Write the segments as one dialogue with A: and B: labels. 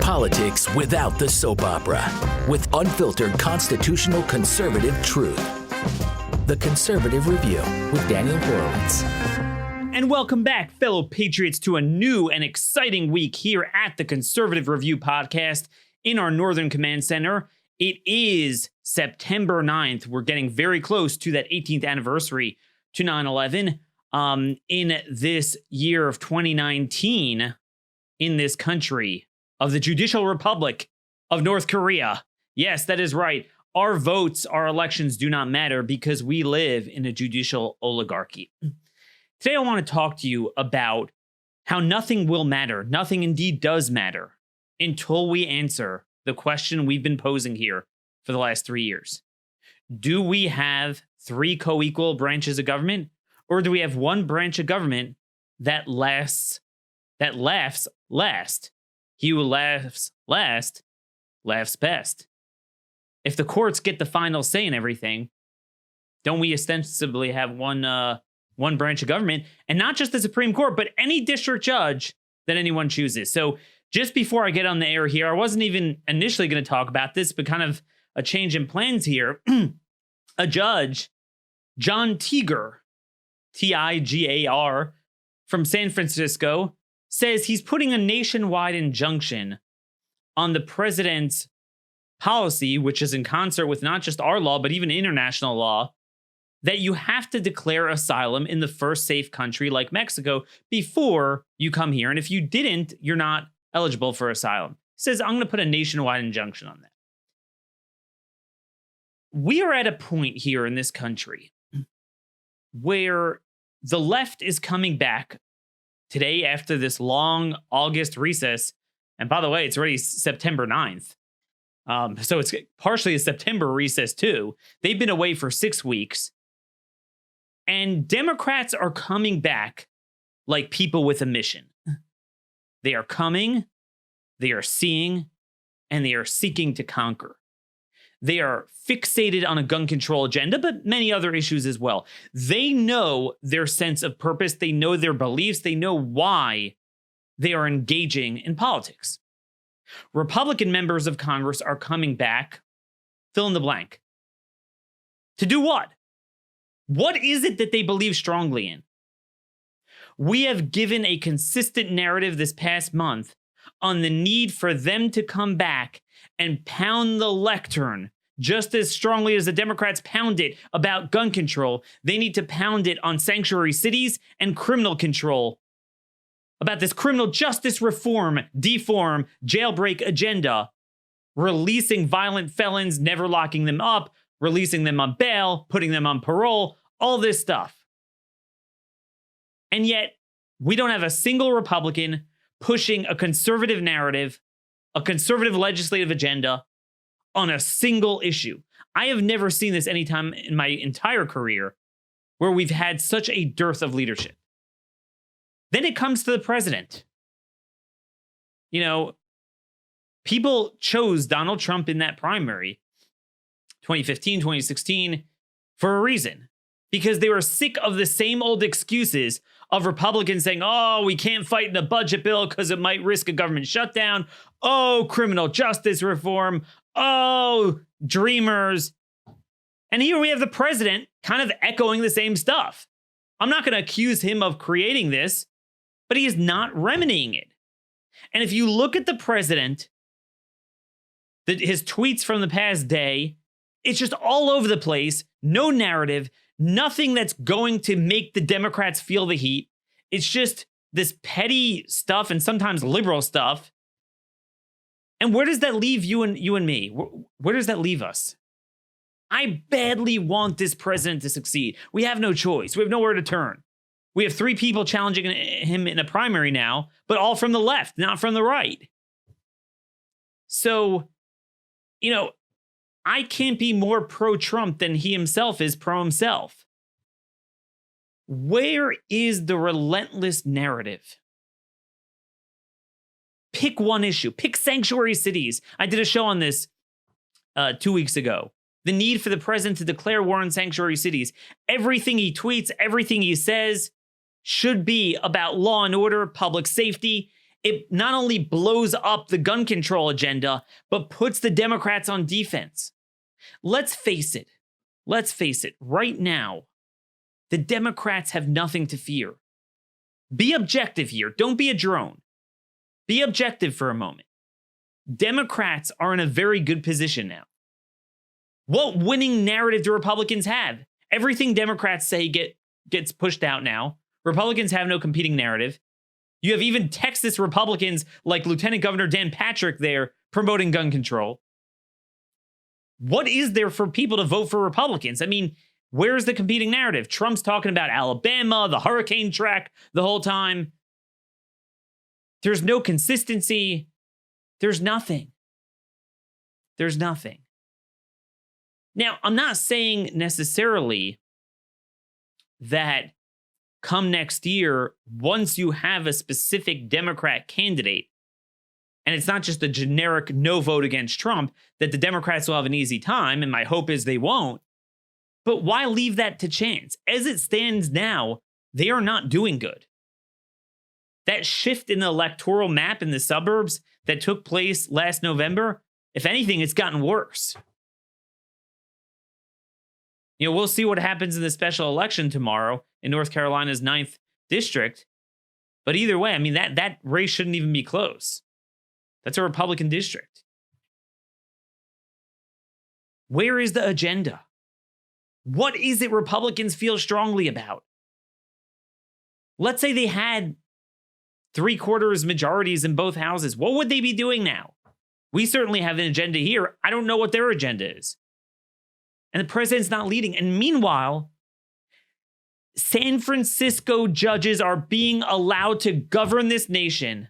A: Politics without the soap opera, with unfiltered constitutional conservative truth. The Conservative Review with Daniel Horowitz.
B: And welcome back, fellow patriots, to a new and exciting week here at the Conservative Review podcast in our Northern Command Center. It is September 9th. We're getting very close to that 18th anniversary to 9/11. In this year of 2019, in this country of the Judicial Republic of North Korea. Yes, that is right. Our votes, our elections do not matter because we live in a judicial oligarchy. Today, I want to talk to you about how nothing will matter. Nothing indeed does matter until we answer the question we've been posing here for the last 3 years. Do we have three co-equal branches of government, or do we have one branch of government that laughs last? He who laughs last laughs best. If the courts get the final say in everything, don't we ostensibly have one branch of government, and not just the Supreme Court, but any district judge that anyone chooses? So just before I get on the air here, I wasn't even initially going to talk about this, but kind of a change in plans here. A judge, John Tigar, Tigar, from San Francisco, says he's putting a nationwide injunction on the president's policy, which is in concert with not just our law, but even international law, that you have to declare asylum in the first safe country like Mexico before you come here. And if you didn't, you're not eligible for asylum. He says, I'm going to put a nationwide injunction on that. We are at a point here in this country where the left is coming back today after this long August recess. And by the way, it's already September 9th. So it's partially a September recess too. They've been away for 6 weeks. And Democrats are coming back like people with a mission. They are coming, they are seeing, and they are seeking to conquer. They are fixated on a gun control agenda, but many other issues as well. They know their sense of purpose. They know their beliefs. They know why they are engaging in politics. Republican members of Congress are coming back, fill in the blank. To do what? What is it that they believe strongly in? We have given a consistent narrative this past month on the need for them to come back and pound the lectern just as strongly as the Democrats pound it about gun control. They need to pound it on sanctuary cities and criminal control, about this criminal justice reform, deform, jailbreak agenda, releasing violent felons, never locking them up, releasing them on bail, putting them on parole, all this stuff. And yet, we don't have a single Republican pushing a conservative narrative, a conservative legislative agenda on a single issue. I have never seen this any time in my entire career where we've had such a dearth of leadership. Then it comes to the president. You know, people chose Donald Trump in that primary, 2015, 2016, for a reason. Because they were sick of the same old excuses of Republicans saying, oh, we can't fight in the budget bill because it might risk a government shutdown. Oh, criminal justice reform. Oh, dreamers. And here we have the president kind of echoing the same stuff. I'm not going to accuse him of creating this, but he is not remedying it. And if you look at the president, his tweets from the past day, it's just all over the place. No narrative. Nothing that's going to make the Democrats feel the heat. It's just this petty stuff and sometimes liberal stuff. And where does that leave you and me? Where does that leave us? I badly want this president to succeed. We have no choice. We have nowhere to turn. We have three people challenging him in a primary now, but all from the left, not from the right. So, you know, I can't be more pro-Trump than he himself is pro-himself. Where is the relentless narrative? Pick one issue. Pick sanctuary cities. I did a show on this 2 weeks ago. The need for the president to declare war on sanctuary cities. Everything he tweets, everything he says should be about law and order, public safety. it not only blows up the gun control agenda, but puts the Democrats on defense. Let's face it. Right now, the Democrats have nothing to fear. Be objective here. Don't be a drone. Be objective for a moment. Democrats are in a very good position now. What winning narrative do Republicans have? Everything Democrats say gets pushed out now. Republicans have no competing narrative. You have even Texas Republicans like Lieutenant Governor Dan Patrick there promoting gun control. What is there for people to vote for Republicans? I mean, where's the competing narrative? Trump's talking about Alabama, the hurricane track the whole time. There's no consistency. There's nothing. Now, I'm not saying necessarily that come next year, once you have a specific Democrat candidate, and it's not just a generic no vote against Trump, that the Democrats will have an easy time, and my hope is they won't. But why leave that to chance? As it stands now, they are not doing good. That shift in the electoral map in the suburbs that took place last November, if anything, it's gotten worse. You know, we'll see what happens in the special election tomorrow in North Carolina's 9th district. But either way, I mean, that race shouldn't even be close. That's a Republican district. Where is the agenda? What is it Republicans feel strongly about? Let's say they had 3/4 majorities in both houses. What would they be doing now? We certainly have an agenda here. I don't know what their agenda is. And the president's not leading. And meanwhile, San Francisco judges are being allowed to govern this nation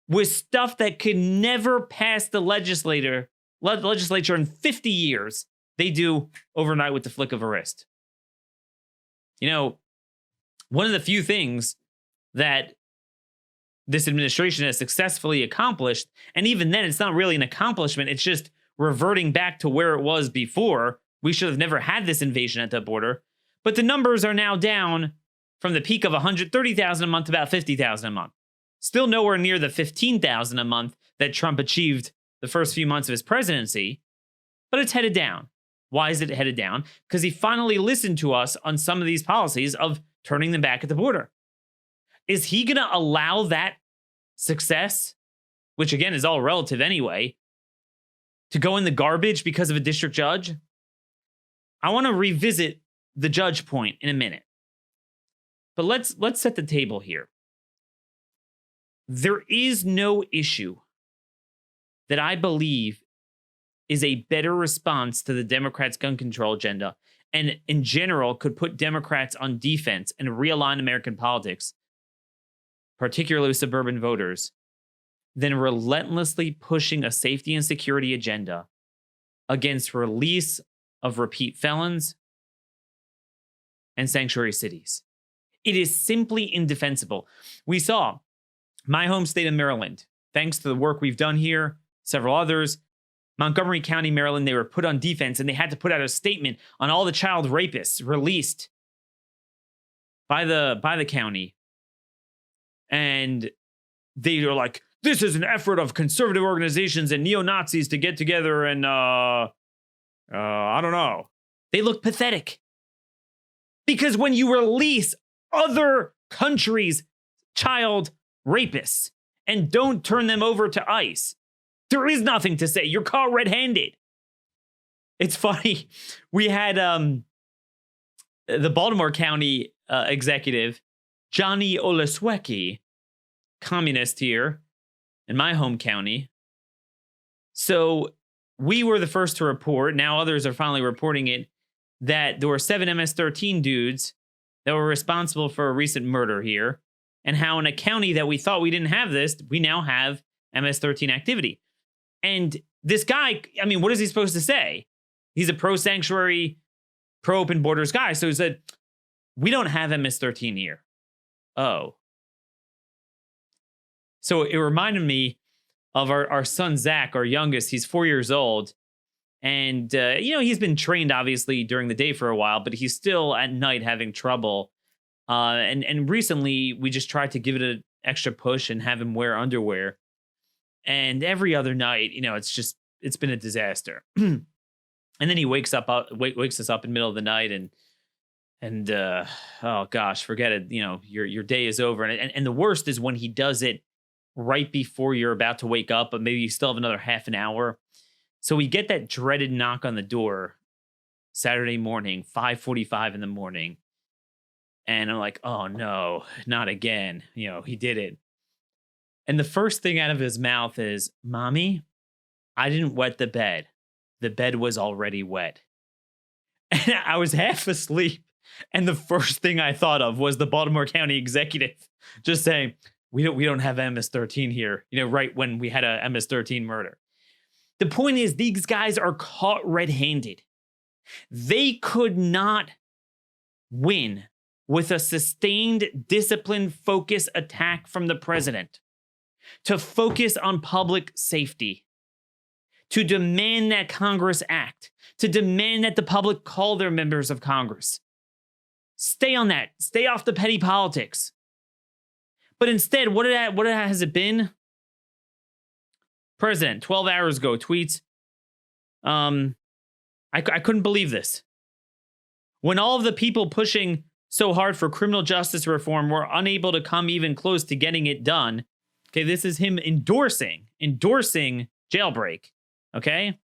B: with stuff that could never pass the legislature in 50 years. They do overnight with the flick of a wrist. You know, one of the few things that this administration has successfully accomplished, and even then, it's not really an accomplishment, it's just reverting back to where it was before. We should have never had this invasion at the border. But the numbers are now down from the peak of 130,000 a month to about 50,000 a month. Still nowhere near the 15,000 a month that Trump achieved the first few months of his presidency, but it's headed down. Why is it headed down? Because he finally listened to us on some of these policies of turning them back at the border. Is he going to allow that success, which again is all relative anyway, to go in the garbage because of a district judge? I want to revisit the judge point in a minute. But let's set the table here. There is no issue that I believe is a better response to the Democrats' gun control agenda, and in general could put Democrats on defense and realign American politics, particularly with suburban voters, than relentlessly pushing a safety and security agenda against release of repeat felons and sanctuary cities. It is simply indefensible. We saw my home state of Maryland, thanks to the work we've done here, several others, Montgomery County, Maryland, they were put on defense and they had to put out a statement on all the child rapists released by the county. And they were like, this is an effort of conservative organizations and neo-Nazis to get together and, I don't know. They look pathetic. Because when you release other countries' child rapists and don't turn them over to ICE, there is nothing to say. You're caught red-handed. It's funny. We had the Baltimore County executive, Johnny Oleswecki, communist here in my home county. So we were the first to report, now others are finally reporting it, that there were 7 MS-13 dudes that were responsible for a recent murder here, and how in a county that we thought we didn't have this, we now have MS-13 activity. And this guy, I mean, what is he supposed to say? He's a pro-sanctuary, pro-open borders guy. So he said, we don't have MS-13 here. Oh. So it reminded me of our son, Zach, our youngest. He's 4 years old. And, he's been trained, obviously, during the day for a while, but he's still at night having trouble. And recently, we just tried to give it extra push and have him wear underwear. And every other night, it's been a disaster. And then he wakes us up in the middle of the night and oh gosh, forget it. Your day is over. And the worst is when he does it right before you're about to wake up, but maybe you still have another half an hour. So we get that dreaded knock on the door Saturday morning, 5:45 in the morning. And I'm like, oh no, not again. He did it. And the first thing out of his mouth is, "Mommy, I didn't wet the bed. The bed was already wet." And I was half asleep. And the first thing I thought of was the Baltimore County executive just saying, we don't have MS-13 here, right when we had a MS-13 murder. The point is, these guys are caught red-handed. They could not win with a sustained, disciplined, focused attack from the president to focus on public safety, to demand that Congress act, to demand that the public call their members of Congress. Stay on that. Stay off the petty politics. But instead, what has it been? President, 12 hours ago, tweets, I couldn't believe this. When all of the people pushing so hard for criminal justice reform were unable to come even close to getting it done. Okay, this is him endorsing jailbreak. Okay,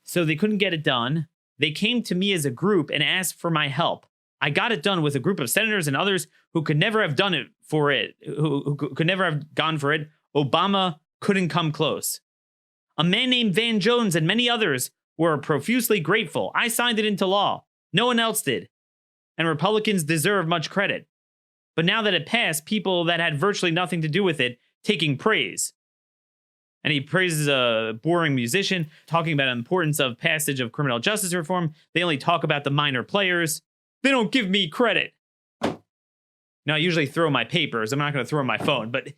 B: so they couldn't get it done. They came to me as a group and asked for my help. I got it done with a group of senators and others who could never have done it for it, who could never have gone for it. Obama couldn't come close. A man named Van Jones and many others were profusely grateful. I signed it into law. No one else did. And Republicans deserve much credit. But now that it passed, people that had virtually nothing to do with it taking praise. And he praises a boring musician, talking about the importance of passage of criminal justice reform. They only talk about the minor players. They don't give me credit. Now, I usually throw my papers. I'm not going to throw my phone. But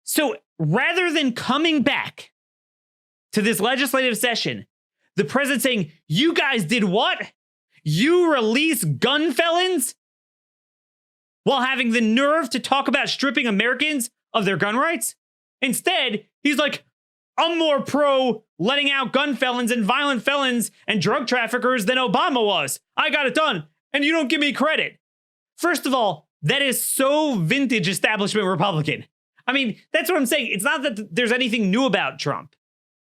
B: so rather than coming back to this legislative session, the president saying, you guys did what? You release gun felons while having the nerve to talk about stripping Americans of their gun rights? Instead, he's like, I'm more pro letting out gun felons and violent felons and drug traffickers than Obama was. I got it done, and you don't give me credit. First of all, that is so vintage establishment Republican. I mean, that's what I'm saying. It's not that there's anything new about Trump.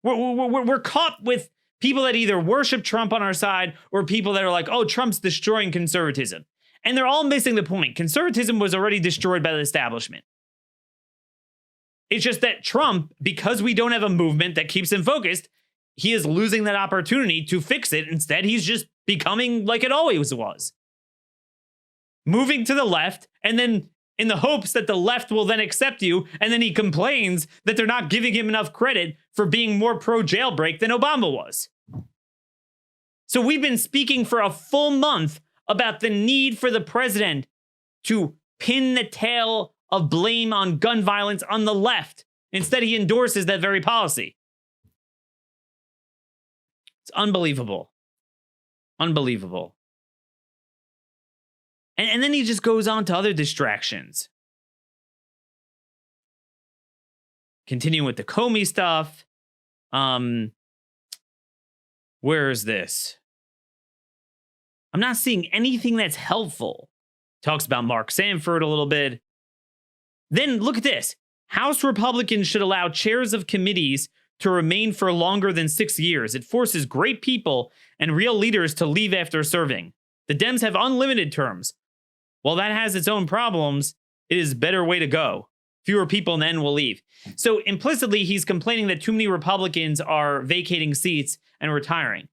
B: We're caught with people that either worship Trump on our side or people that are like, oh, Trump's destroying conservatism. And they're all missing the point. Conservatism was already destroyed by the establishment. It's just that Trump, because we don't have a movement that keeps him focused, he is losing that opportunity to fix it. Instead, he's just becoming like it always was. Moving to the left, and then in the hopes that the left will then accept you, and then he complains that they're not giving him enough credit for being more pro-jailbreak than Obama was. So we've been speaking for a full month about the need for the president to pin the tail of blame on gun violence on the left. Instead, he endorses that very policy. It's unbelievable. Unbelievable. And then he just goes on to other distractions. Continuing with the Comey stuff. Where is this? I'm not seeing anything that's helpful. Talks about Mark Sanford a little bit. Then look at this. House Republicans should allow chairs of committees to remain for longer than 6 years. It forces great people and real leaders to leave after serving. The Dems have unlimited terms. While that has its own problems, it is a better way to go. Fewer people then will leave. So implicitly, he's complaining that too many Republicans are vacating seats and retiring.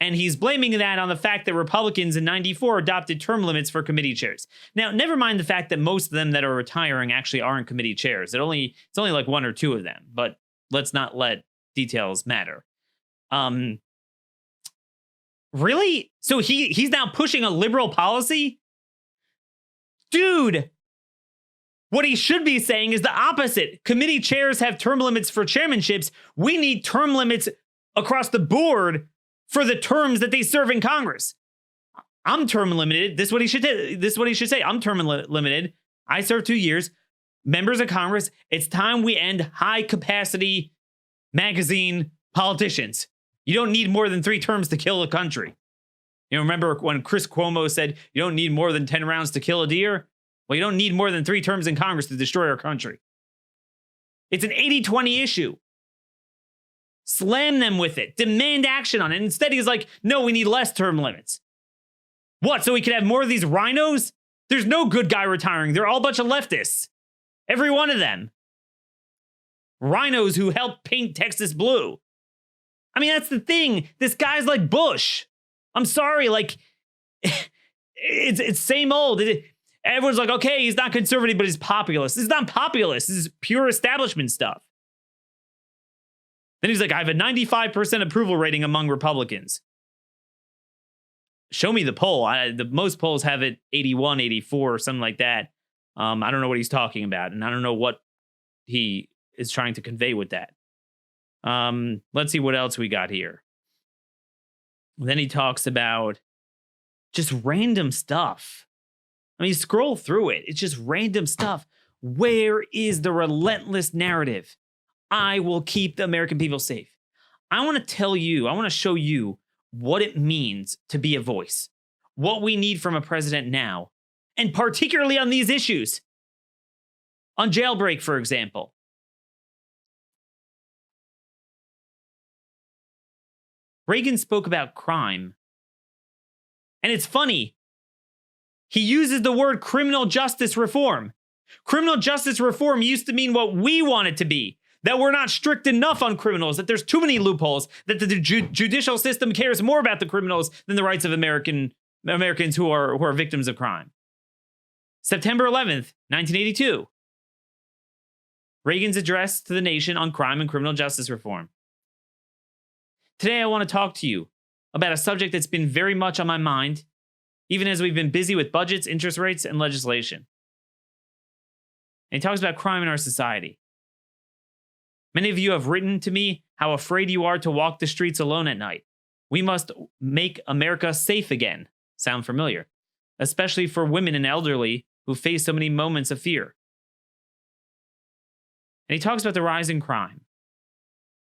B: And he's blaming that on the fact that Republicans in '94 adopted term limits for committee chairs. Now, never mind the fact that most of them that are retiring actually aren't committee chairs. It's only like one or two of them, but let's not let details matter. Really? So he's now pushing a liberal policy? Dude, what he should be saying is the opposite. Committee chairs have term limits for chairmanships. We need term limits across the board for the terms that they serve in Congress. I'm term limited. This is what he should say. I'm term limited. I serve 2 years. members of Congress, it's time we end high capacity magazine politicians. You don't need more than 3 terms to kill a country. You know, remember when Chris Cuomo said you don't need more than 10 rounds to kill a deer? Well, you don't need more than 3 terms in Congress to destroy our country. It's an 80-20 issue. Slam them with it. Demand action on it. Instead, he's like, no, we need less term limits. What, so we could have more of these rhinos? There's no good guy retiring. They're all a bunch of leftists. Every one of them. Rhinos who helped paint Texas blue. I mean, that's the thing. This guy's like Bush. I'm sorry, like, it's same old. Everyone's like, okay, he's not conservative, but he's populist. This is not populist. This is pure establishment stuff. Then he's like, I have a 95% approval rating among Republicans. Show me the poll. The most polls have it 81, 84, or something like that. I don't know what he's talking about, and I don't know what he is trying to convey with that. Let's see what else we got here. Then he talks about just random stuff. I mean, scroll through it. It's just random stuff. Where is the relentless narrative? I will keep the American people safe. I want to tell you, I want to show you what it means to be a voice, what we need from a president now, and particularly on these issues. On jailbreak, for example. Reagan spoke about crime. And it's funny. He uses the word criminal justice reform. Criminal justice reform used to mean what we want it to be. That we're not strict enough on criminals, that there's too many loopholes, that the judicial system cares more about the criminals than the rights of Americans who are victims of crime. September 11th, 1982. Reagan's address to the nation on crime and criminal justice reform. Today, I want to talk to you about a subject that's been very much on my mind, even as we've been busy with budgets, interest rates, and legislation. And he talks about crime in our society. Many of you have written to me how afraid you are to walk the streets alone at night. We must make America safe again. Sound familiar? Especially for women and elderly who face so many moments of fear. And he talks about the rise in crime.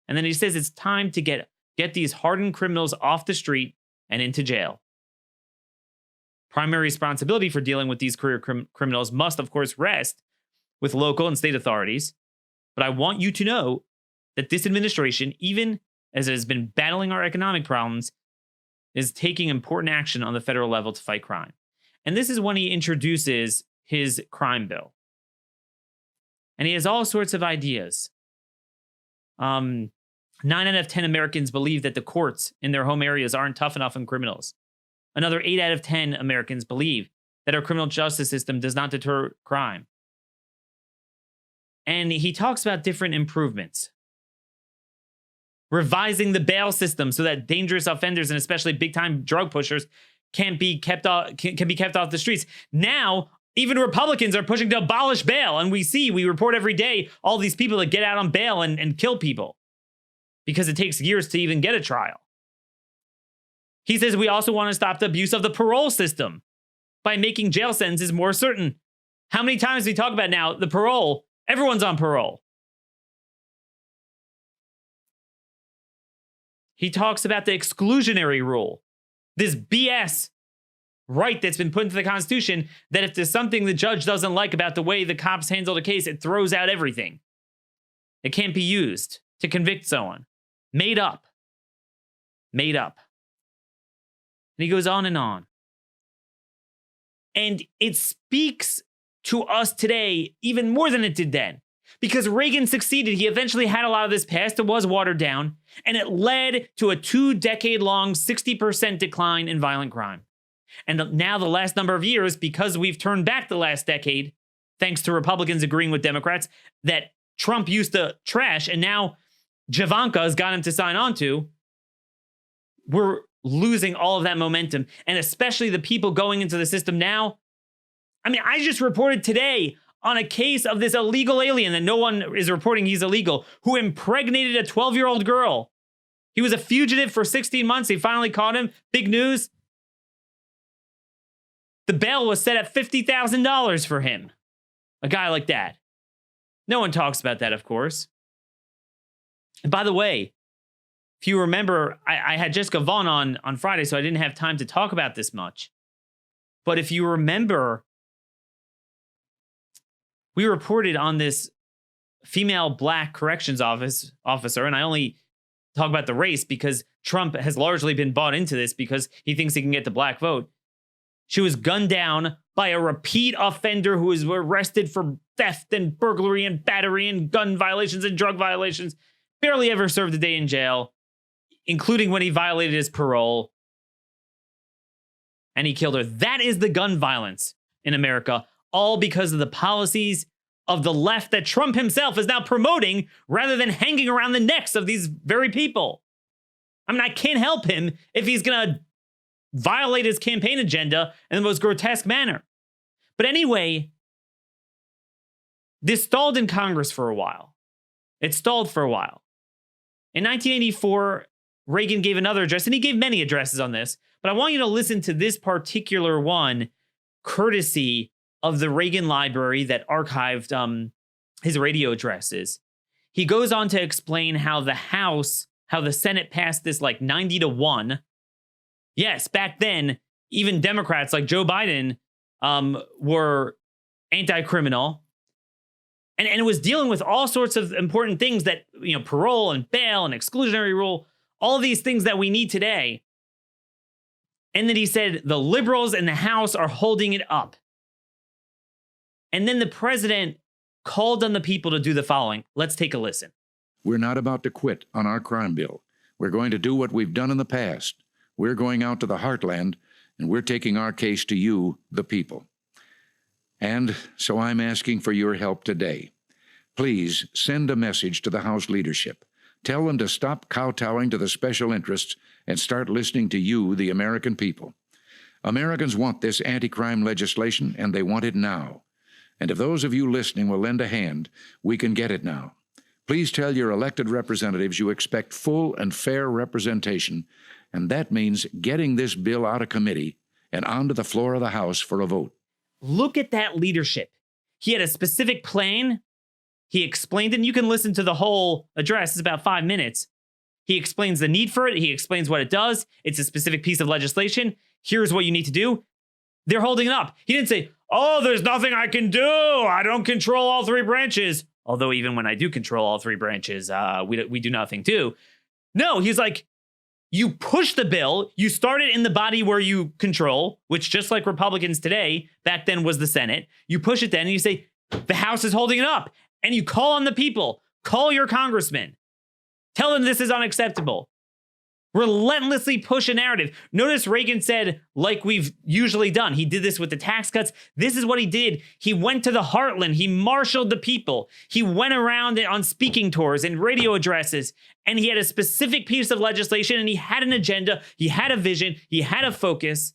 B: And then he says it's time to get these hardened criminals off the street and into jail. Primary responsibility for dealing with these career criminals must, of course, rest with local and state authorities. But I want you to know that this administration, even as it has been battling our economic problems, is taking important action on the federal level to fight crime. And this is when he introduces his crime bill. And he has all sorts of ideas. 9 out of 10 Americans believe that the courts in their home areas aren't tough enough on criminals. Another 8 out of 10 Americans believe that our criminal justice system does not deter crime. And he talks about different improvements. Revising the bail system so that dangerous offenders and especially big-time drug pushers can be kept off the streets. Now, even Republicans are pushing to abolish bail. And we report every day all these people that get out on bail and kill people because it takes years to even get a trial. He says we also want to stop the abuse of the parole system by making jail sentences more certain. How many times do we talk about now the parole? Everyone's on parole. He talks about the exclusionary rule, this BS right that's been put into the Constitution that if there's something the judge doesn't like about the way the cops handled a case, it throws out everything. It can't be used to convict someone. Made up. Made up. And he goes on and on. And it speaks to us today even more than it did then. Because Reagan succeeded. He eventually had a lot of this passed. It was watered down. And it led to a 2-decade-long 60% decline in violent crime. And now the last number of years, because we've turned back the last decade, thanks to Republicans agreeing with Democrats, that Trump used to trash, and now Javanka has got him to sign on to, we're losing all of that momentum. And especially the people going into the system now. I mean, I just reported today on a case of this illegal alien that no one is reporting he's illegal, who impregnated a 12-year-old girl. He was a fugitive for 16 months. They finally caught him. Big news. The bail was set at $50,000 for him. A guy like that. No one talks about that, of course. And by the way, if you remember, I had Jessica Vaughn on Friday, so I didn't have time to talk about this much. But if you remember, we reported on this female black corrections officer, and I only talk about the race because Trump has largely been bought into this because he thinks he can get the black vote. She was gunned down by a repeat offender who was arrested for theft and burglary and battery and gun violations and drug violations. Barely ever served a day in jail, including when he violated his parole. And he killed her. That is the gun violence in America, all because of the policies of the left that Trump himself is now promoting rather than hanging around the necks of these very people. I mean, I can't help him if he's going to violate his campaign agenda in the most grotesque manner. But anyway, this stalled in Congress for a while. It stalled for a while. In 1984, Reagan gave another address, and he gave many addresses on this, but I want you to listen to this particular one, courtesy of the Reagan Library that archived his radio addresses. He goes on to explain how the Senate passed this like 90-1. Yes, back then, even Democrats like Joe Biden were anti-criminal. And it was dealing with all sorts of important things that, parole and bail and exclusionary rule, all these things that we need today. And then he said, the liberals in the House are holding it up. And then the president called on the people to do the following. Let's take a listen.
C: We're not about to quit on our crime bill. We're going to do what we've done in the past. We're going out to the heartland, and we're taking our case to you, the people. And so I'm asking for your help today. Please send a message to the House leadership. Tell them to stop kowtowing to the special interests and start listening to you, the American people. Americans want this anti-crime legislation, and they want it now. And if those of you listening will lend a hand, we can get it now. Please tell your elected representatives you expect full and fair representation, and that means getting this bill out of committee and onto the floor of the House for a vote.
B: Look at that leadership. He had a specific plan. He explained it, and you can listen to the whole address. It's about 5 minutes. He explains the need for it. He explains what it does. It's a specific piece of legislation. Here's what you need to do. They're holding it up. He didn't say, oh, there's nothing I can do. I don't control all three branches. Although even when I do control all three branches, we do nothing too. No, he's like, you push the bill, you start it in the body where you control, which just like Republicans today, back then was the Senate. You push it then and you say, the House is holding it up. And you call on the people, call your congressman, tell them this is unacceptable. Relentlessly push a narrative. Notice Reagan said, like we've usually done. He did this with the tax cuts. This is what he did. He went to the heartland. He marshaled the people. He went around on speaking tours and radio addresses, and he had a specific piece of legislation, and he had an agenda. He had a vision. He had a focus.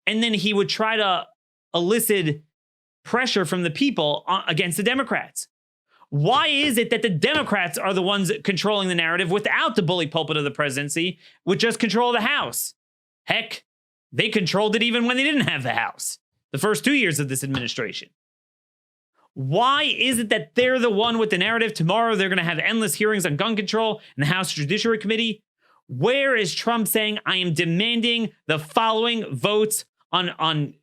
B: And then he would try to elicit pressure from the people against the Democrats. Why is it that the Democrats are the ones controlling the narrative without the bully pulpit of the presidency, with just control of the House? Heck, they controlled it even when they didn't have the House, the first 2 years of this administration. Why is it that they're the one with the narrative? Tomorrow they're going to have endless hearings on gun control in the House Judiciary Committee. Where is Trump saying, I am demanding the following votes on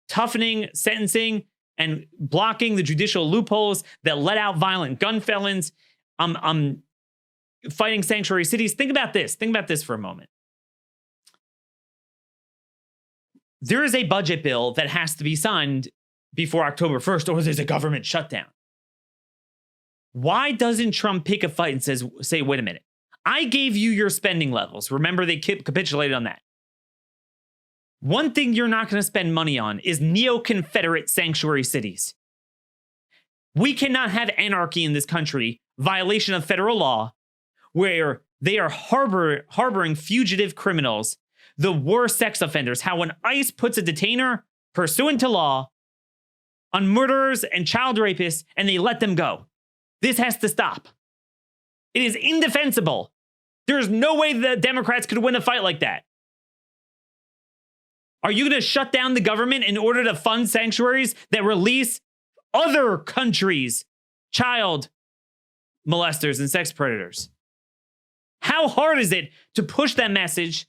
B: toughening sentencing and blocking the judicial loopholes that let out violent gun felons, fighting sanctuary cities? Think about this. Think about this for a moment. There is a budget bill that has to be signed before October 1st, or there's a government shutdown. Why doesn't Trump pick a fight and say, wait a minute, I gave you your spending levels. Remember, they capitulated on that. One thing you're not going to spend money on is neo-Confederate sanctuary cities. We cannot have anarchy in this country, violation of federal law, where they are harboring fugitive criminals, the worst sex offenders. How when ICE puts a detainer, pursuant to law, on murderers and child rapists, and they let them go. This has to stop. It is indefensible. There's no way the Democrats could win a fight like that. Are you going to shut down the government in order to fund sanctuaries that release other countries' child molesters and sex predators. How hard is it to push that message,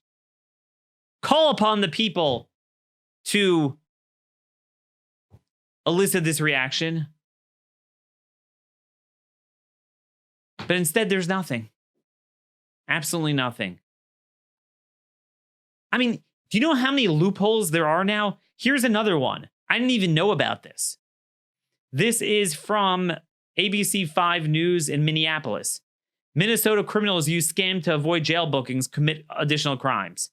B: call upon the people to elicit this reaction? But instead, there's nothing. Absolutely nothing. I mean, do you know how many loopholes there are now? Here's another one. I didn't even know about this. This is from ABC5 News in Minneapolis. Minnesota criminals use scam to avoid jail bookings, commit additional crimes.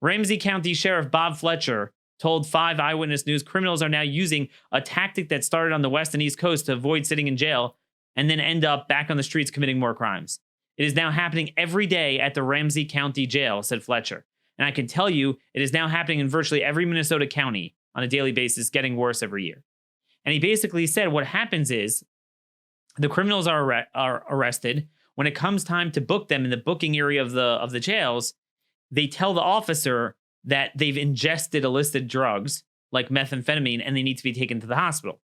B: Ramsey County Sheriff Bob Fletcher told 5 Eyewitness News criminals are now using a tactic that started on the West and East Coast to avoid sitting in jail and then end up back on the streets committing more crimes. It is now happening every day at the Ramsey County Jail, said Fletcher. And I can tell you, it is now happening in virtually every Minnesota county on a daily basis, getting worse every year. And he basically said what happens is the criminals are arrested. When it comes time to book them in the booking area of the jails, they tell the officer that they've ingested illicit drugs like methamphetamine and they need to be taken to the hospital.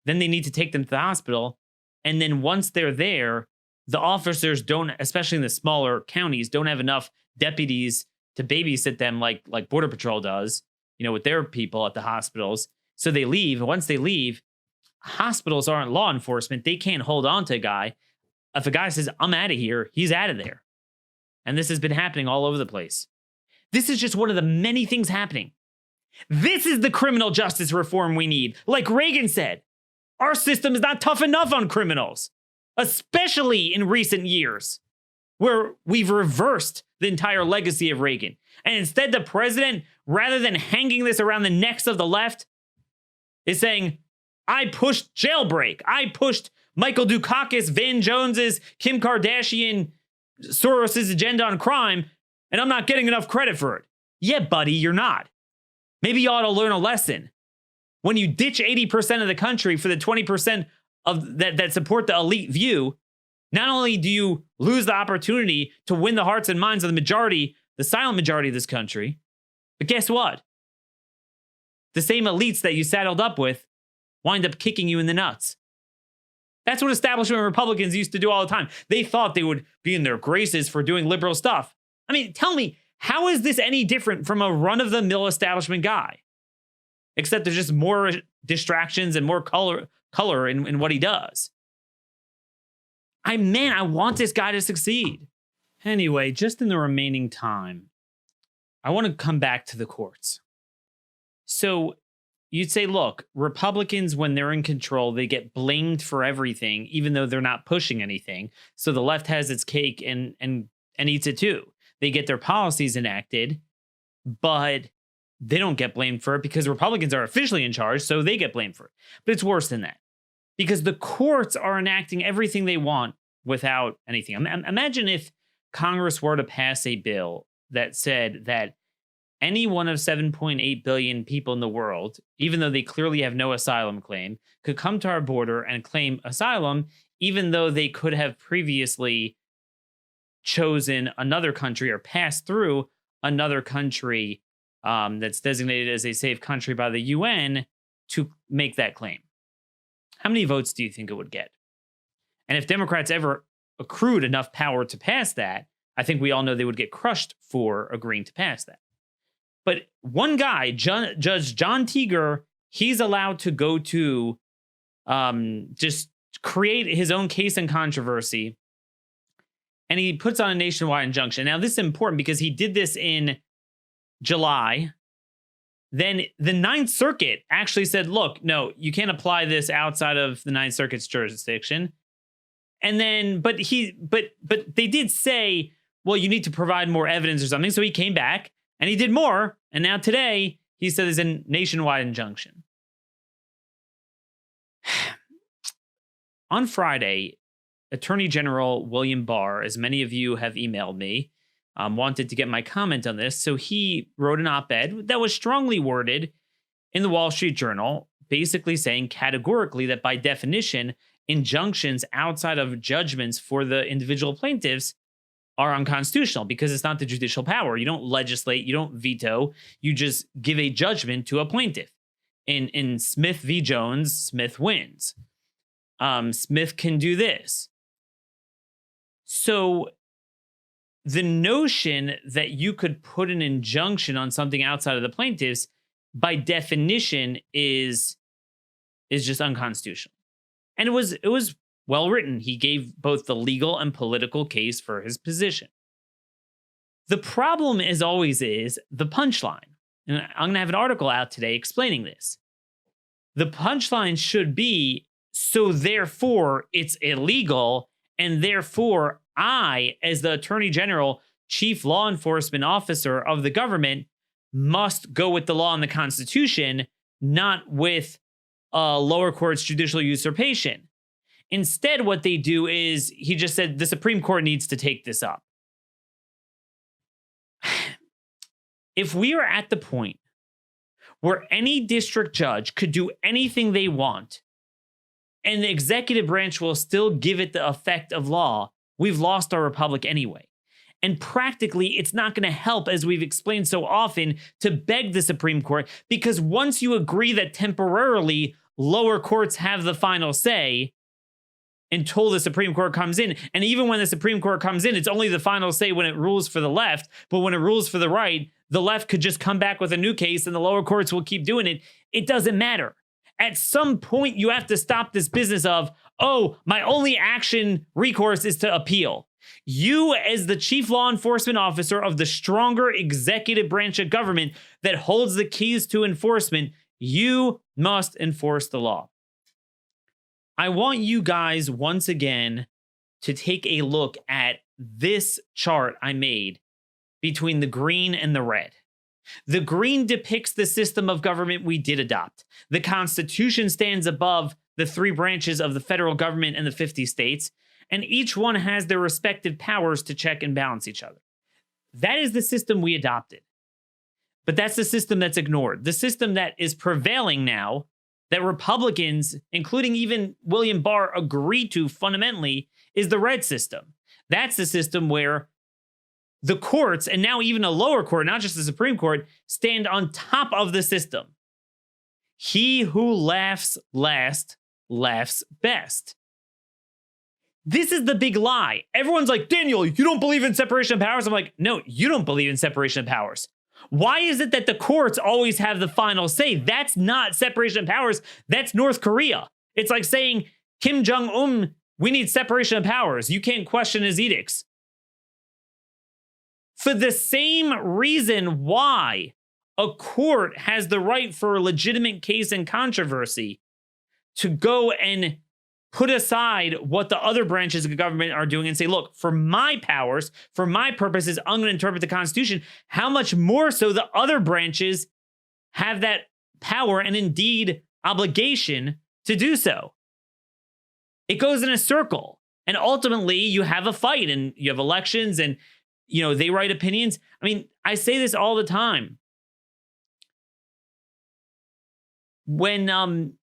B: Then they need to take them to the hospital. And then once they're there, the officers don't, especially in the smaller counties, don't have enough deputies to babysit them like Border Patrol does, with their people at the hospitals. So they leave. Once they leave, hospitals aren't law enforcement. They can't hold on to a guy. If a guy says, I'm out of here, he's out of there. And this has been happening all over the place. This is just one of the many things happening. This is the criminal justice reform we need. Like Reagan said, our system is not tough enough on criminals, especially in recent years, where we've reversed the entire legacy of Reagan. And instead, the president, rather than hanging this around the necks of the left, is saying, I pushed jailbreak. I pushed Michael Dukakis, Van Jones's, Kim Kardashian, Soros's agenda on crime, and I'm not getting enough credit for it. Yeah, buddy, you're not. Maybe you ought to learn a lesson. When you ditch 80% of the country for the 20% of that support the elite view, not only do you lose the opportunity to win the hearts and minds of the majority, the silent majority of this country, but guess what? The same elites that you saddled up with wind up kicking you in the nuts. That's what establishment Republicans used to do all the time. They thought they would be in their graces for doing liberal stuff. I mean, tell me, how is this any different from a run-of-the-mill establishment guy? Except there's just more distractions and more color in what he does. I want this guy to succeed. Anyway, just in the remaining time, I want to come back to the courts. So you'd say, look, Republicans, when they're in control, they get blamed for everything, even though they're not pushing anything. So the left has its cake and eats it too. They get their policies enacted, but they don't get blamed for it because Republicans are officially in charge, so they get blamed for it. But it's worse than that because the courts are enacting everything they want without anything. Imagine if Congress were to pass a bill that said that any one of 7.8 billion people in the world, even though they clearly have no asylum claim, could come to our border and claim asylum, even though they could have previously chosen another country or passed through another country that's designated as a safe country by the UN to make that claim. How many votes do you think it would get? And if Democrats ever accrued enough power to pass that, I think we all know they would get crushed for agreeing to pass that. But one guy, Judge John Teager, he's allowed to go to just create his own case and controversy. And he puts on a nationwide injunction. Now, this is important because he did this in July. Then the Ninth Circuit actually said, look, no, you can't apply this outside of the Ninth Circuit's jurisdiction. And then, but they did say, well, you need to provide more evidence or something. So he came back and he did more. And now today he said there's a nationwide injunction. On Friday, Attorney General William Barr, as many of you have emailed me, wanted to get my comment on this. So he wrote an op-ed that was strongly worded in the Wall Street Journal, basically saying categorically that by definition, injunctions outside of judgments for the individual plaintiffs are unconstitutional because it's not the judicial power. You don't legislate, you don't veto, you just give a judgment to a plaintiff. In Smith v. Jones, Smith wins. Smith can do this. So the notion that you could put an injunction on something outside of the plaintiffs, by definition, is just unconstitutional. And it was well written. He gave both the legal and political case for his position. The problem, as always, is the punchline. And I'm going to have an article out today explaining this. The punchline should be, so therefore it's illegal, and therefore I, as the Attorney General, Chief Law Enforcement Officer of the government, must go with the law and the Constitution, not with lower court's judicial usurpation. Instead, what they do is, he just said the Supreme Court needs to take this up. If we are at the point where any district judge could do anything they want, and the executive branch will still give it the effect of law, we've lost our republic anyway. And practically, it's not going to help, as we've explained so often, to beg the Supreme Court, because once you agree that temporarily lower courts have the final say until the Supreme Court comes in, and even when the Supreme Court comes in, it's only the final say when it rules for the left, but when it rules for the right, the left could just come back with a new case and the lower courts will keep doing it. It doesn't matter. At some point, you have to stop this business of, oh, my only recourse is to appeal. You, as the chief law enforcement officer of the stronger executive branch of government that holds the keys to enforcement, you must enforce the law. I want you guys, once again, to take a look at this chart I made between the green and the red. The green depicts the system of government we did adopt. The Constitution stands above the three branches of the federal government and the 50 states, and each one has their respective powers to check and balance each other. That is the system we adopted. But that's the system that's ignored. The system that is prevailing now, that Republicans, including even William Barr, agree to fundamentally, is the red system. That's the system where the courts, and now even a lower court, not just the Supreme Court, stand on top of the system. He who laughs last laughs best. This is the big lie. Everyone's like, Daniel, you don't believe in separation of powers? I'm like, no, you don't believe in separation of powers. Why is it that the courts always have the final say? That's not separation of powers. That's North Korea. It's like saying, Kim Jong-un, we need separation of powers. You can't question his edicts. For the same reason why a court has the right for a legitimate case and controversy to go and put aside what the other branches of government are doing and say, look, for my powers, for my purposes, I'm going to interpret the Constitution. How much more so the other branches have that power and indeed obligation to do so. It goes in a circle. And ultimately, you have a fight and you have elections and, you know, they write opinions. I mean, I say this all the time. When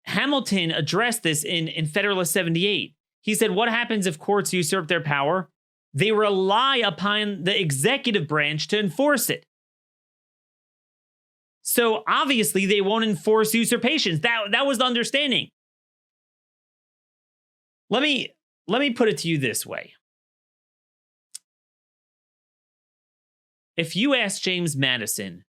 B: Hamilton addressed this in Federalist 78, he said, what happens if courts usurp their power? They rely upon the executive branch to enforce it. So obviously, they won't enforce usurpations. That was the understanding. Let me put it to you this way. If you ask James Madison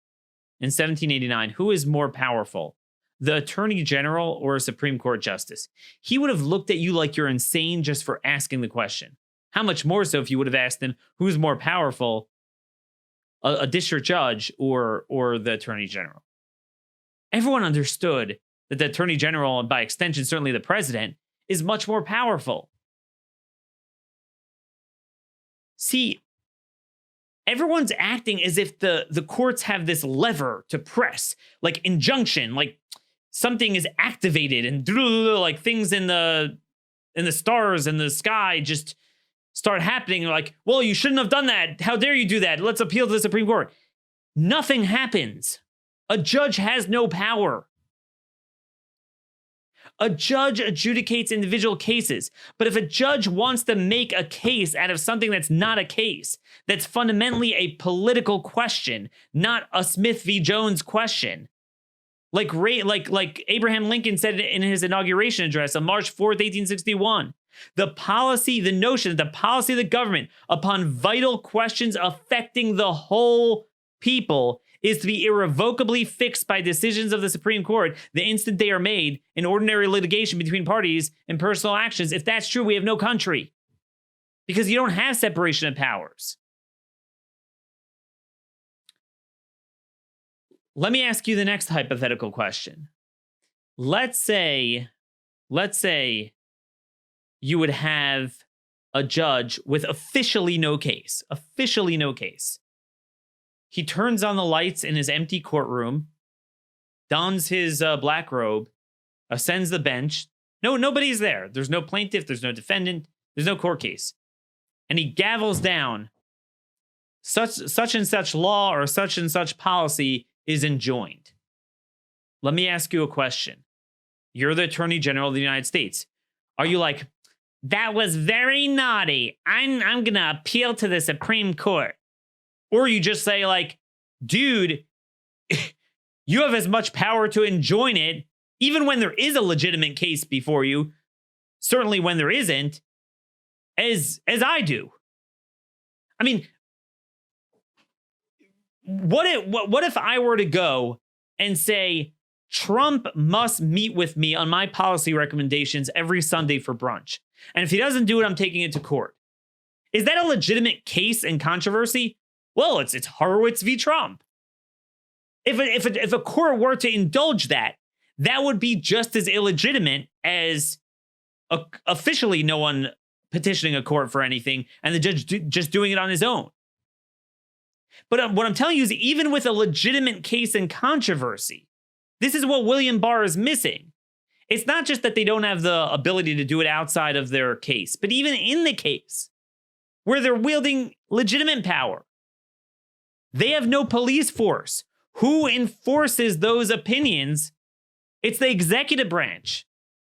B: in 1789, who is more powerful, the Attorney General or a Supreme Court Justice, he would have looked at you like you're insane just for asking the question. How much more so if you would have asked him who's more powerful, a district judge or the Attorney General? Everyone understood that the Attorney General, and by extension, certainly the president, is much more powerful. See, everyone's acting as if the courts have this lever to press, like injunction, like something is activated and like things in the stars and the sky just start happening. Like, well, you shouldn't have done that. How dare you do that? Let's appeal to the Supreme Court. Nothing happens. A judge has no power. A judge adjudicates individual cases. But if a judge wants to make a case out of something that's not a case, that's fundamentally a political question, not a Smith v. Jones question, Like Abraham Lincoln said in his inauguration address on March 4th, 1861. The notion that the policy of the government upon vital questions affecting the whole people is to be irrevocably fixed by decisions of the Supreme Court the instant they are made in ordinary litigation between parties and personal actions. If that's true, we have no country, because you don't have separation of powers. Let me ask you the next hypothetical question. Let's say you would have a judge with officially no case. He turns on the lights in his empty courtroom, dons his black robe, ascends the bench. No, nobody's there. There's no plaintiff. There's no defendant. There's no court case. And he gavels down, such and such law or such and such policy is enjoined. Let me ask you a question. You're the Attorney General of the United States. Are you like, that was very naughty, I'm going to appeal to the Supreme Court? Or you just say like, dude, you have as much power to enjoin it, even when there is a legitimate case before you, certainly when there isn't, as I do. I mean, what if I were to go and say, Trump must meet with me on my policy recommendations every Sunday for brunch, and if he doesn't do it, I'm taking it to court? Is that a legitimate case and controversy? Well, it's Horowitz v. Trump. If a court were to indulge that, that would be just as illegitimate as officially no one petitioning a court for anything and the judge just doing it on his own. But what I'm telling you is, even with a legitimate case and controversy, this is what William Barr is missing. It's not just that they don't have the ability to do it outside of their case, but even in the case where they're wielding legitimate power, they have no police force. Who enforces those opinions? It's the executive branch.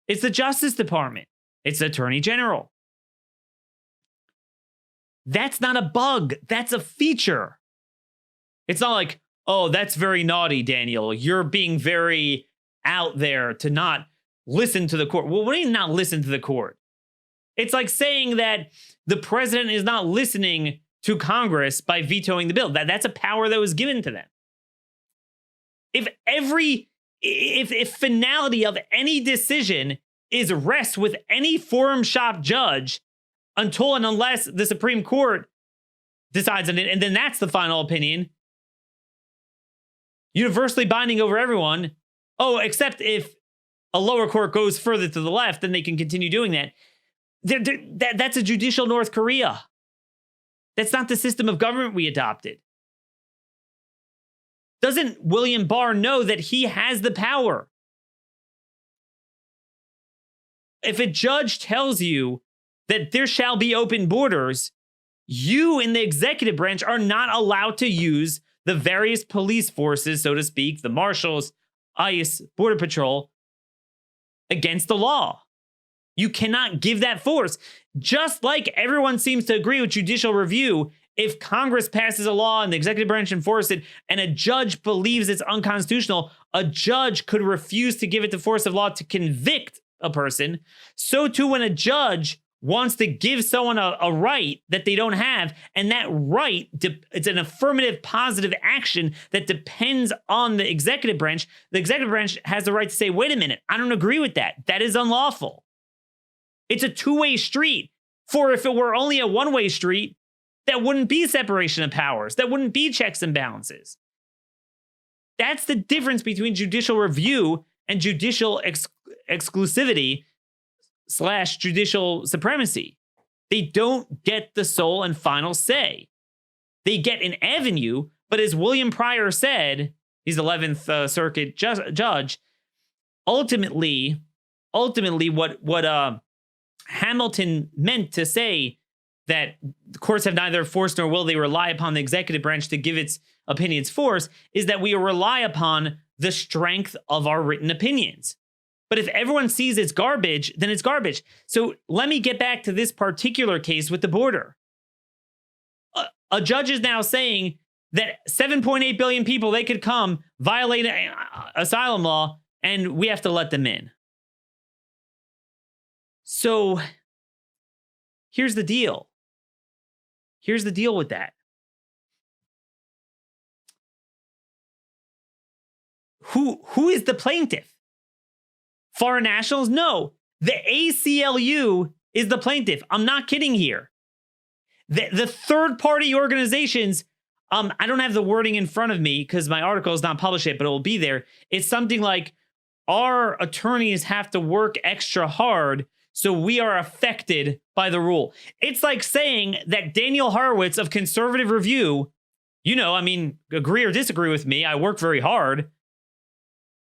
B: It's the Justice Department. It's the Attorney General. That's not a bug. That's a feature. It's not like, oh, that's very naughty, Daniel. You're being very out there to not listen to the court. Well, what do you mean not listen to the court? It's like saying that the president is not listening to Congress by vetoing the bill. That's a power that was given to them. If finality of any decision is rest with any forum shop judge until and unless the Supreme Court decides on it, and then that's the final opinion, universally binding over everyone. Oh, except if a lower court goes further to the left, then they can continue doing that. That's a judicial North Korea. That's not the system of government we adopted. Doesn't William Barr know that he has the power? If a judge tells you that there shall be open borders, you in the executive branch are not allowed to use the various police forces, so to speak, the marshals, ICE, Border Patrol, against the law. You cannot give that force. Just like everyone seems to agree with judicial review, if Congress passes a law and the executive branch enforces it, and a judge believes it's unconstitutional, a judge could refuse to give it the force of law to convict a person. So too, when a judge wants to give someone a right that they don't have, and that right, it's an affirmative positive action that depends on the executive branch has the right to say, wait a minute, I don't agree with that. That is unlawful. It's a two-way street. For if it were only a one-way street, that wouldn't be separation of powers. That wouldn't be checks and balances. That's the difference between judicial review and judicial exclusivity / judicial supremacy. They don't get the sole and final say. They get an avenue, but as William Pryor said, he's 11th Circuit judge, ultimately what Hamilton meant to say, that the courts have neither force nor will they rely upon the executive branch to give its opinions force, is that we rely upon the strength of our written opinions. But if everyone sees it's garbage, then it's garbage. So let me get back to this particular case with the border. A judge is now saying that 7.8 billion people, they could come, violate asylum law, and we have to let them in. So here's the deal. Here's the deal with that. Who is the plaintiff? Foreign nationals? No. The ACLU is the plaintiff. I'm not kidding here. The third-party organizations, I don't have the wording in front of me because my article is not published yet, but it will be there. It's something like, our attorneys have to work extra hard, so we are affected by the rule. It's like saying that Daniel Horowitz of Conservative Review, agree or disagree with me, I work very hard,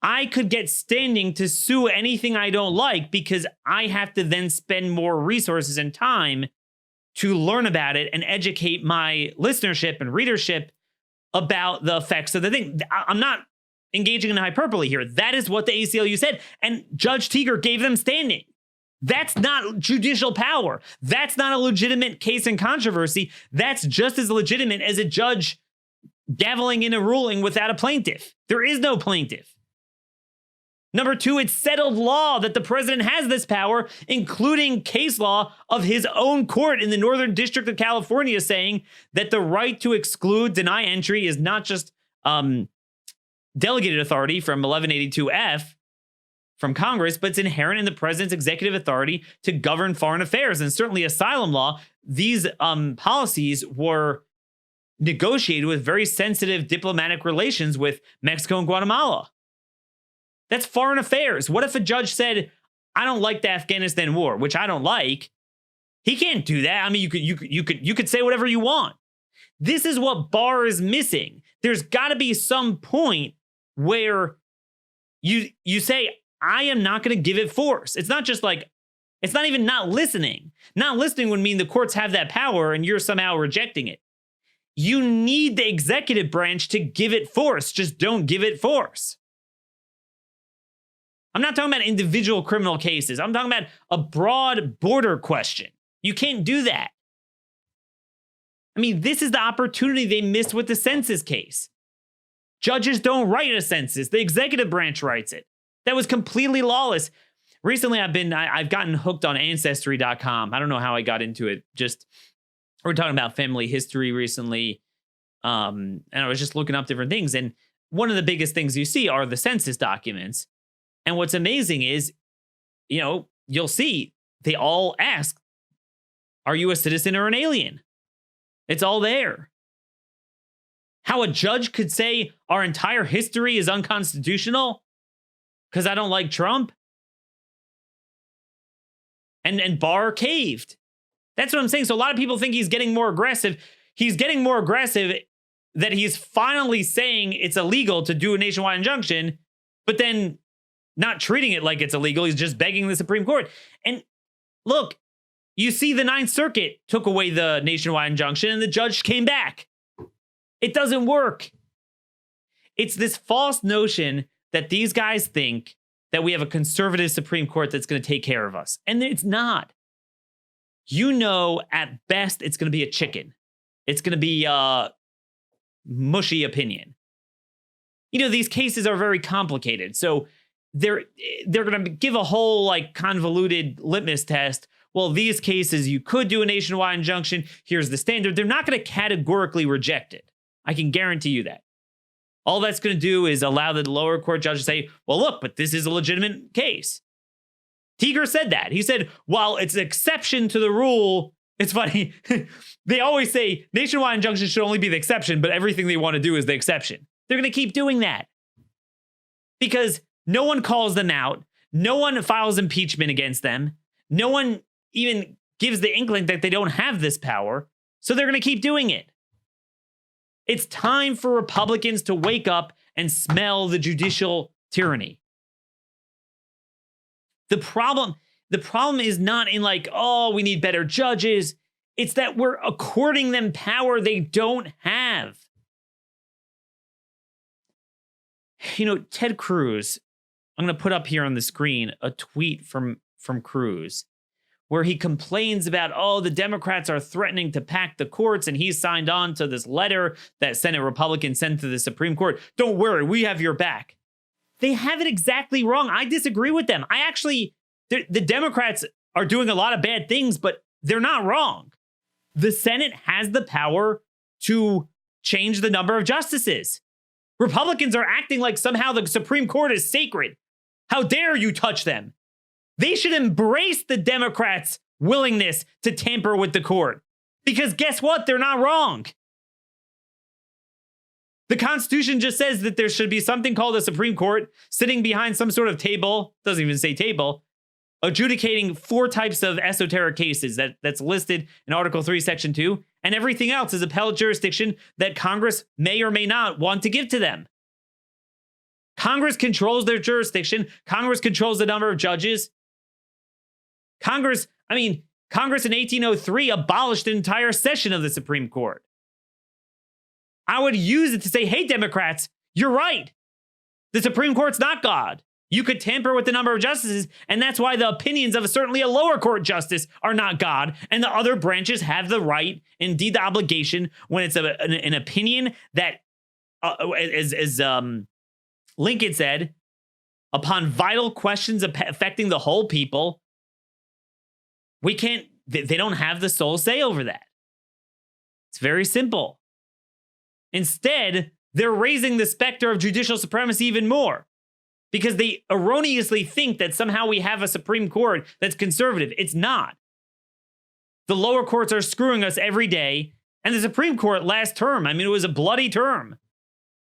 B: I could get standing to sue anything I don't like because I have to then spend more resources and time to learn about it and educate my listenership and readership about the effects of the thing. I'm not engaging in hyperbole here. That is what the ACLU said. And Judge Teager gave them standing. That's not judicial power. That's not a legitimate case in controversy. That's just as legitimate as a judge gaveling in a ruling without a plaintiff. There is no plaintiff. Number two, it's settled law that the president has this power, including case law of his own court in the Northern District of California saying that the right to exclude, deny entry is not just delegated authority from 1182F from Congress, but it's inherent in the president's executive authority to govern foreign affairs. And certainly asylum law, these policies were negotiated with very sensitive diplomatic relations with Mexico and Guatemala. That's foreign affairs. What if a judge said, I don't like the Afghanistan war, which I don't like? He can't do that. I mean, you could say whatever you want. This is what Barr is missing. There's got to be some point where you say, I am not going to give it force. It's not just like, it's not even not listening. Not listening would mean the courts have that power and you're somehow rejecting it. You need the executive branch to give it force. Just don't give it force. I'm not talking about individual criminal cases. I'm talking about a broad border question. You can't do that. I mean, this is the opportunity they missed with the census case. Judges don't write a census. The executive branch writes it. That was completely lawless. Recently, I've gotten hooked on Ancestry.com. I don't know how I got into it. Just, we're talking about family history recently. And I was just looking up different things. And one of the biggest things you see are the census documents. And what's amazing is, you'll see they all ask, are you a citizen or an alien? It's all there. How a judge could say our entire history is unconstitutional because I don't like Trump. And Barr caved. That's what I'm saying. So a lot of people think he's getting more aggressive. He's getting more aggressive that he's finally saying it's illegal to do a nationwide injunction, but then not treating it like it's illegal. He's just begging the Supreme Court. And look, you see the Ninth Circuit took away the nationwide injunction and the judge came back. It doesn't work. It's this false notion that these guys think that we have a conservative Supreme Court that's going to take care of us. And it's not. At best, it's going to be a chicken. It's going to be a mushy opinion. These cases are very complicated. So they're going to give a whole convoluted litmus test. Well, these cases, you could do a nationwide injunction. Here's the standard. They're not going to categorically reject it. I can guarantee you that. All that's going to do is allow the lower court judge to say, well, look, but this is a legitimate case. Teager said that. He said, while it's an exception to the rule, it's funny. They always say nationwide injunction should only be the exception, but everything they want to do is the exception. They're going to keep doing that because no one calls them out. No one files impeachment against them. No one even gives the inkling that they don't have this power. So they're going to keep doing it. It's time for Republicans to wake up and smell the judicial tyranny. The problem is not in we need better judges. It's that we're according them power they don't have. Ted Cruz, I'm going to put up here on the screen a tweet from Cruz where he complains about, oh, the Democrats are threatening to pack the courts, and he signed on to this letter that Senate Republicans sent to the Supreme Court. Don't worry, we have your back. They have it exactly wrong. I disagree with them. The Democrats are doing a lot of bad things, but they're not wrong. The Senate has the power to change the number of justices. Republicans are acting like somehow the Supreme Court is sacred. How dare you touch them? They should embrace the Democrats' willingness to tamper with the court. Because guess what? They're not wrong. The Constitution just says that there should be something called a Supreme Court sitting behind some sort of table, doesn't even say table, adjudicating 4 types of esoteric cases that's listed in Article 3, Section 2, and everything else is appellate jurisdiction that Congress may or may not want to give to them. Congress controls their jurisdiction. Congress controls the number of judges. Congress in 1803 abolished an entire session of the Supreme Court. I would use it to say, hey, Democrats, you're right. The Supreme Court's not God. You could tamper with the number of justices, and that's why the opinions of certainly a lower court justice are not God, and the other branches have the right, indeed the obligation, when it's an opinion that, as Lincoln said, upon vital questions affecting the whole people, they don't have the sole say over that. It's very simple. Instead, they're raising the specter of judicial supremacy even more because they erroneously think that somehow we have a Supreme Court that's conservative. It's not. The lower courts are screwing us every day. And the Supreme Court last term, it was a bloody term.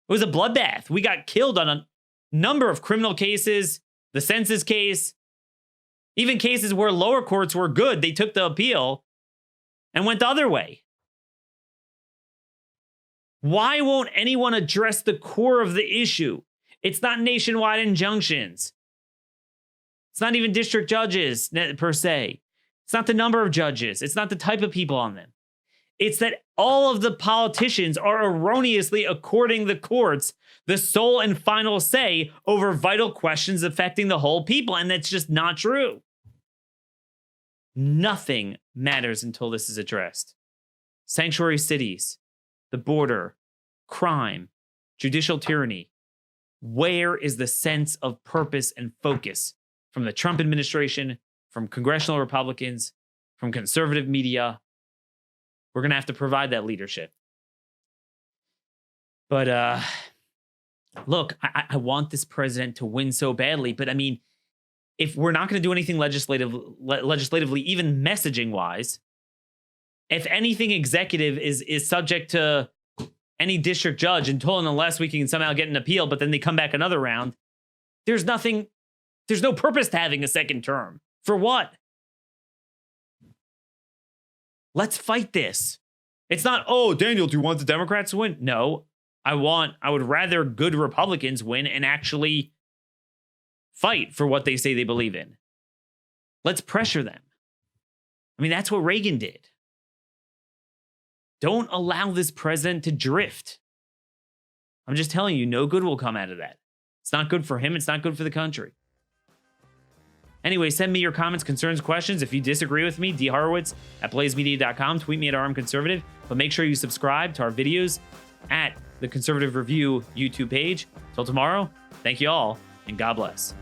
B: It was a bloodbath. We got killed on a number of criminal cases, the census case, even cases where lower courts were good. They took the appeal and went the other way. Why won't anyone address the core of the issue? It's not nationwide injunctions. It's not even district judges per se. It's not the number of judges. It's not the type of people on them. It's that all of the politicians are erroneously according the courts the sole and final say over vital questions affecting the whole people. And that's just not true. Nothing matters until this is addressed. Sanctuary cities, the border, crime, judicial tyranny. Where is the sense of purpose and focus from the Trump administration, from congressional Republicans, from conservative media? We're going to have to provide that leadership. But look, I want this president to win so badly. But if we're not going to do anything legislatively, even messaging-wise, if anything executive is subject to any district judge until and unless we can somehow get an appeal, but then they come back another round, there's no purpose to having a second term. For what? Let's fight this. It's not, oh, Daniel, do you want the Democrats to win? No, I would rather good Republicans win and actually fight for what they say they believe in. Let's pressure them. That's what Reagan did. Don't allow this president to drift. I'm just telling you, no good will come out of that. It's not good for him. It's not good for the country. Anyway, send me your comments, concerns, questions. If you disagree with me, dhorowitz@blazemedia.com. Tweet me at @rmconservative. But make sure you subscribe to our videos at the Conservative Review YouTube page. Till tomorrow, thank you all, and God bless.